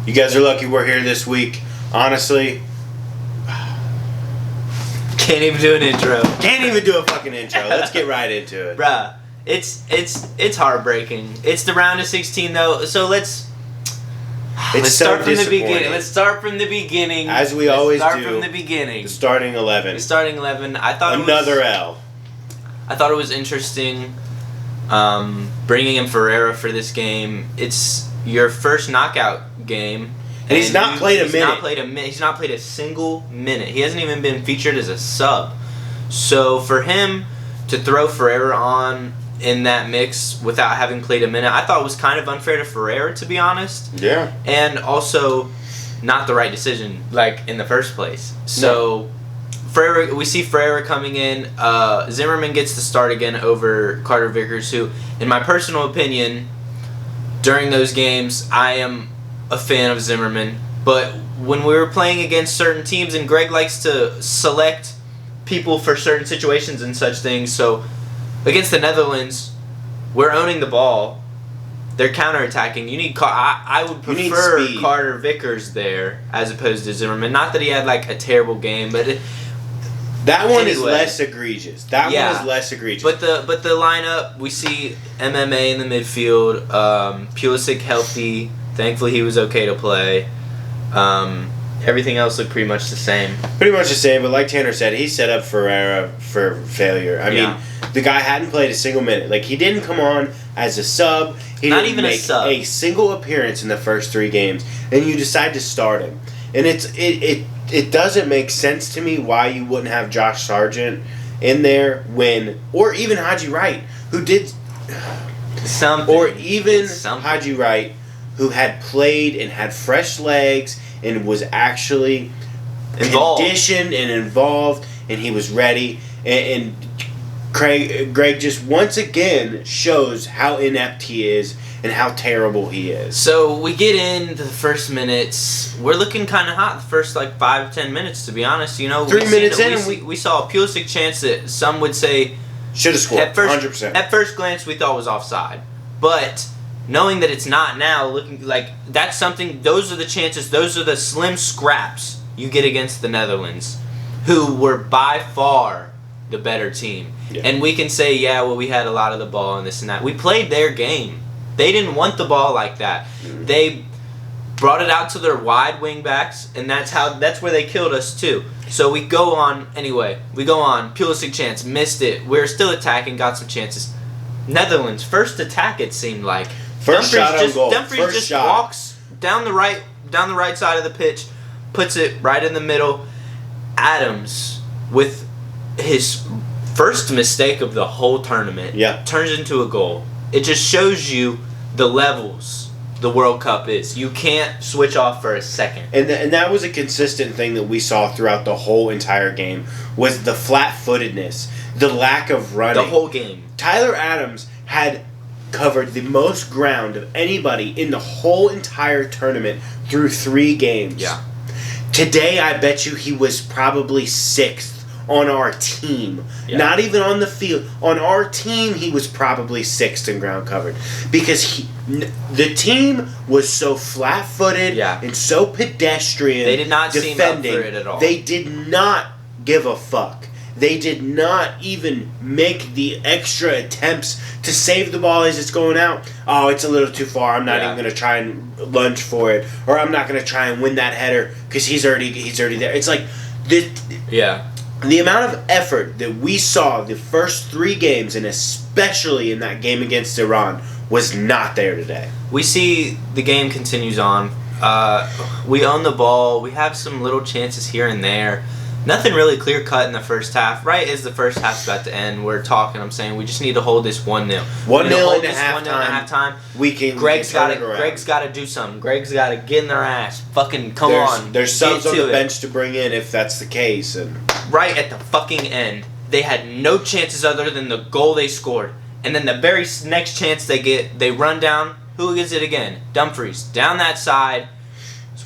You guys are lucky we're here this week. Honestly, can't even do an intro. Can't even do a fucking intro. Let's get right into it. Bruh, it's heartbreaking. It's the round of 16 though, so let's start from the beginning. Let's start from the beginning. As we always do. Start from the beginning. The starting 11. The starting 11. I thought another L. I thought it was interesting bringing in Ferreira for this game. It's your first knockout game. And he's not played a minute. He's not played a single minute. He hasn't even been featured as a sub. So for him to throw Ferreira on in that mix without having played a minute, I thought it was kind of unfair to Ferreira, to be honest. Yeah. And also not the right decision, like, in the first place. So Ferreira, we see Ferreira coming in. Zimmerman gets the start again over Carter Vickers, who, in my personal opinion, during those games, I am a fan of Zimmerman. But when we were playing against certain teams, and Greg likes to select people for certain situations and such things, so against the Netherlands, we're owning the ball. They're counterattacking. You need I would prefer Carter Vickers there as opposed to Zimmerman. Not that he had like a terrible game, but that one is less egregious. One is less egregious. But the lineup, we see MMA in the midfield. Pulisic healthy. Thankfully, he was okay to play. Everything else looked pretty much the same. Pretty much the same, but like Tanner said, he set up Ferreira for failure. I mean, the guy hadn't played a single minute. Like, he didn't come on as a sub. He Not didn't even make a sub. A single appearance in the first 3 games, and you decide to start him. And it doesn't make sense to me why you wouldn't have Josh Sargent in there or even Haji Wright, who did something, or even Haji Wright, who had played and had fresh legs and was actually conditioned and involved, and he was ready. And Greg just once again shows how inept he is and how terrible he is. So we get into the first minutes. We're looking kind of hot the first 5-10 minutes, to be honest. 3 minutes in, we saw a Pulisic chance that some would say should have scored. 100%. At first glance, we thought was offside, but knowing that it's not now, looking like that's something. Those are the chances. Those are the slim scraps you get against the Netherlands, who were by far the better team. Yeah. And we can say, we had a lot of the ball and this and that. We played their game. They didn't want the ball like that. Mm-hmm. They brought it out to their wide wing backs, and that's where they killed us too. So we go on anyway. We go on. Pulisic chance, missed it. We're still attacking, got some chances. Netherlands first attack, it seemed like. First shot on goal. Dumfries walks down the right side of the pitch, puts it right in the middle. Adams, with his first mistake of the whole tournament, turns into a goal. It just shows you the levels the World Cup is. You can't switch off for a second. And that was a consistent thing that we saw throughout the whole entire game, was the flat-footedness, the lack of running. The whole game. Tyler Adams had covered the most ground of anybody in the whole entire tournament through 3 games. Yeah. Today, I bet you he was probably 6th on our team. Yeah. Not even on the field. On our team, he was probably 6th in ground covered. Because the team was so flat-footed and so pedestrian. They did not defending. Seem up for it at all. They did not give a fuck. They did not even make the extra attempts to save the ball as it's going out. Oh, it's a little too far. I'm not even going to try and lunge for it. Or I'm not going to try and win that header because he's already there. It's like the amount of effort that we saw the first 3 games, and especially in that game against Iran, was not there today. We see the game continues on. We own the ball. We have some little chances here and there. Nothing really clear-cut in the first half. Right as the first half's about to end, we're talking. I'm saying we just need to hold this 1-0. 1-0 at halftime. Greg's got to do something. Greg's got to get in their ass. Fucking come on. There's subs on the bench to bring in if that's the case. And right at the fucking end, they had no chances other than the goal they scored. And then the very next chance they get, they run down. Who is it again? Dumfries. Down that side.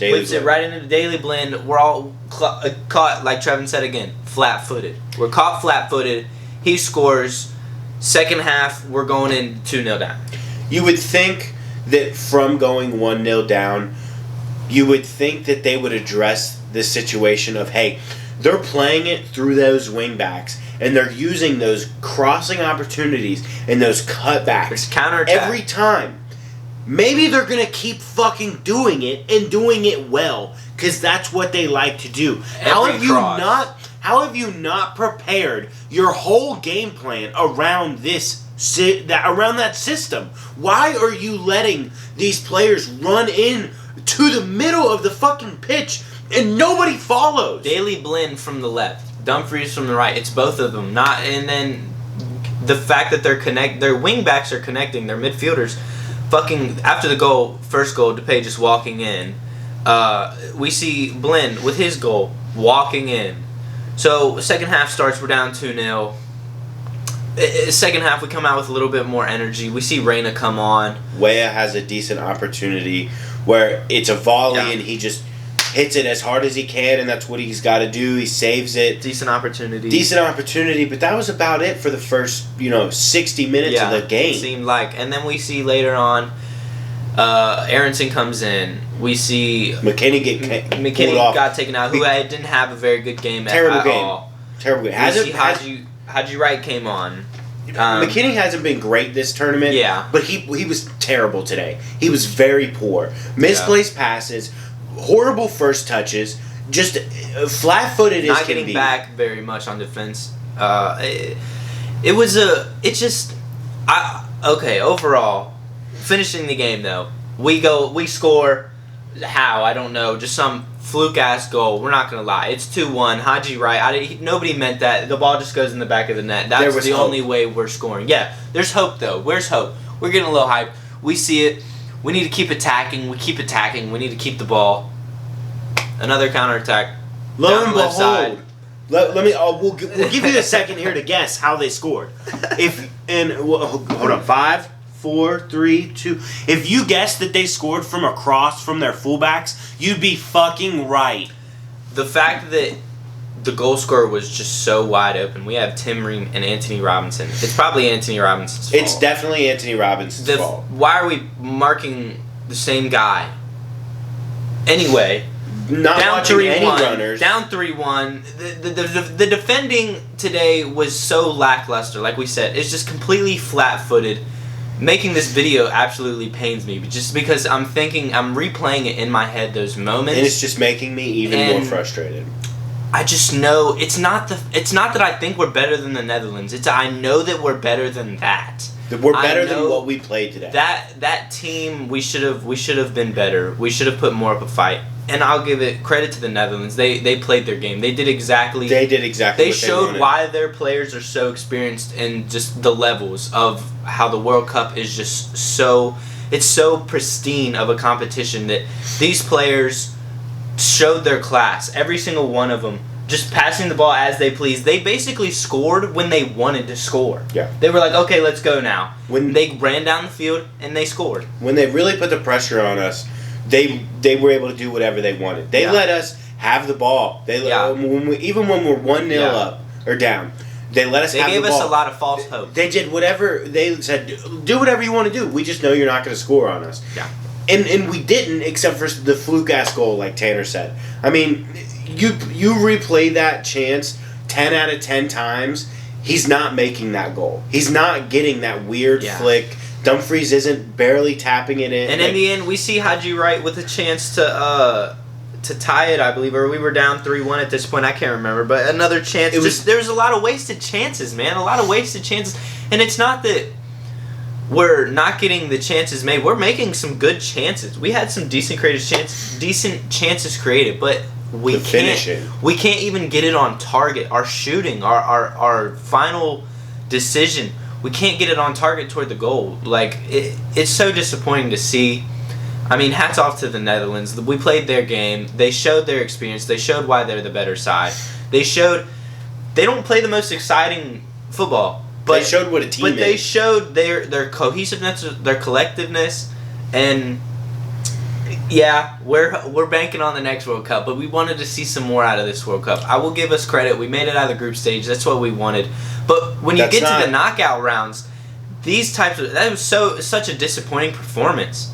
Whips it right into the Daily Blend. We're all caught, like Trevin said again, flat-footed. We're caught flat-footed. He scores. Second half, we're going in 2-0 down. You would think that from going 1-0 down, you would think that they would address this situation of, hey, they're playing it through those wingbacks, and they're using those crossing opportunities and those cutbacks every time. Maybe they're going to keep fucking doing it and doing it well, because that's what they like to do. How have you not prepared your whole game plan around that system? Why are you letting these players run in to the middle of the fucking pitch and nobody follows? Daily Blend from the left, Dumfries from the right. It's both of them. And then the fact that their wingbacks are connecting, their midfielders. Fucking after the first goal, Depay just walking in. We see Blend with his goal walking in. So second half starts, we're down 2-0. Second half we come out with a little bit more energy. We see Reyna come on. Weah has a decent opportunity where it's a volley and he just hits it as hard as he can, and that's what he's got to do. He saves it. Decent opportunity, but that was about it for the first 60 minutes of the game. It seemed like. And then we see later on, Aronson comes in. We see McKinney got taken out, who didn't have a very good game at all. Terrible game. Haji Wright came on. McKinney hasn't been great this tournament. Yeah. But he was terrible today. He was very poor. Misplaced passes, horrible first touches, just flat-footed as can be. Not getting back very much on defense. Overall, finishing the game though, we score. How? I don't know. Just some fluke-ass goal. We're not going to lie. It's 2-1. Haji Wright. Nobody meant that. The ball just goes in the back of the net. That's the only way we're scoring. Yeah, there's hope, though. Where's hope? We're getting a little hype. We see it. We need to keep attacking. We keep attacking. We need to keep the ball. Another counterattack. Lo and behold. We'll give you a second here to guess how they scored. Hold on. 5, 4, 3, 2. If you guessed that they scored from a cross from their fullbacks, you'd be fucking right. The fact that the goal scorer was just so wide open. We have Tim Ream and Anthony Robinson. It's probably Anthony Robinson's fault. It's definitely Anthony Robinson's fault. Why are we marking the same guy? Anyway, not down watching any runners. Down 3-1. The defending today was so lackluster. Like we said, it's just completely flat-footed. Making this video absolutely pains me, just because I'm replaying it in my head, those moments, and it's just making me even more frustrated. I just know it's not that I think we're better than the Netherlands. I know that we're better than that. We're better than what we played today. That team, we should have been better. We should have put more up a fight. And I'll give it credit to the Netherlands. They played their game. They did exactly. They showed why their players are so experienced in just the levels of how the World Cup is just so. It's so pristine of a competition that these players showed their class. Every single one of them, just passing the ball as they please. They basically scored when they wanted to score. Yeah. They were like, okay, let's go now. When they ran down the field and they scored. When they really put the pressure on us, they were able to do whatever they wanted. They let us have the ball. Even when we're 1-0 up or down, they let us have the ball. They gave us a lot of false hope. They did whatever. They said, do whatever you want to do. We just know you're not going to score on us. Yeah. And we didn't, except for the fluke-ass goal, like Tanner said. I mean, you replay that chance 10 out of 10 times, he's not making that goal. He's not getting that weird flick. Dumfries isn't barely tapping it in. And in the end, we see Haji Wright with a chance to tie it, I believe, or we were down 3-1 at this point. I can't remember, but another chance. There was a lot of wasted chances, man. A lot of wasted chances, and it's not that we're not getting the chances made. We're making some good chances. We had some decent chances created, but we can't even get it on target. Our shooting, our final decision, we can't get it on target toward the goal. Like it's so disappointing to see. I mean, hats off to the Netherlands. We played their game. They showed their experience. They showed why they're the better side. They don't play the most exciting football, but they showed what a team is. But they showed their cohesiveness, their collectiveness, and yeah, we're banking on the next World Cup. But we wanted to see some more out of this World Cup. I will give us credit. We made it out of the group stage. That's what we wanted. But when you get to the knockout rounds, that was such a disappointing performance.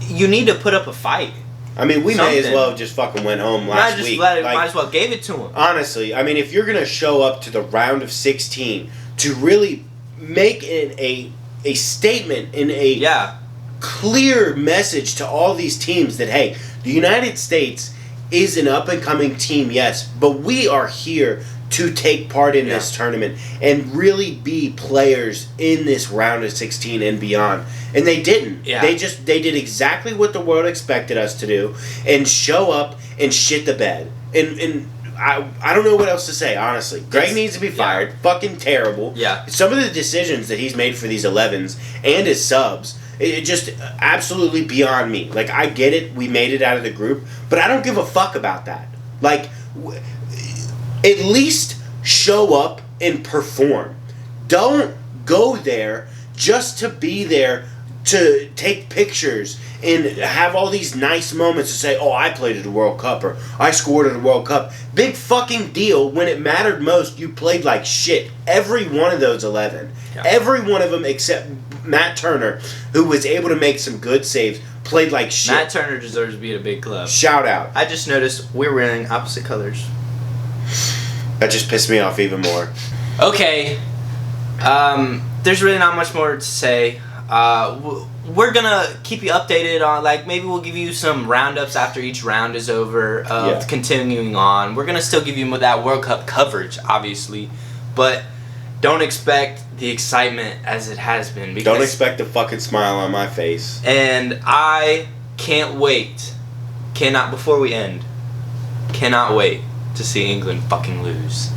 You need to put up a fight. I mean, we may as Something. well just fucking went home last week. Might as well gave it to him. Honestly, I mean, if you're gonna show up to the round of 16 to really make a statement in a clear message to all these teams that, hey, the United States is an up and coming team, yes, but we are here to take part in this tournament and really be players in this round of 16 and beyond. And they didn't. Yeah. They did exactly what the world expected us to do and show up and shit the bed. And I don't know what else to say, honestly. Greg needs to be fired. Fucking terrible. Yeah. Some of the decisions that he's made for these 11s and his subs, it just absolutely beyond me. Like, I get it. We made it out of the group. But I don't give a fuck about that. Like, at least show up and perform. Don't go there just to be there to take pictures and have all these nice moments to say, oh, I played at the World Cup or I scored at the World Cup. Big fucking deal. When it mattered most, you played like shit. Every one of those 11. Yeah. Every one of them except Matt Turner, who was able to make some good saves, played like shit. Matt Turner deserves to be at a big club. Shout out. I just noticed we're wearing opposite colors. That just pissed me off even more. Okay. There's really not much more to say. We're gonna keep you updated on, like, maybe we'll give you some roundups after each round is over of continuing on. We're gonna still give you that World Cup coverage, obviously, but don't expect the excitement as it has been. Because don't expect a fucking smile on my face. And I can't wait. Before we end, cannot wait to see England fucking lose.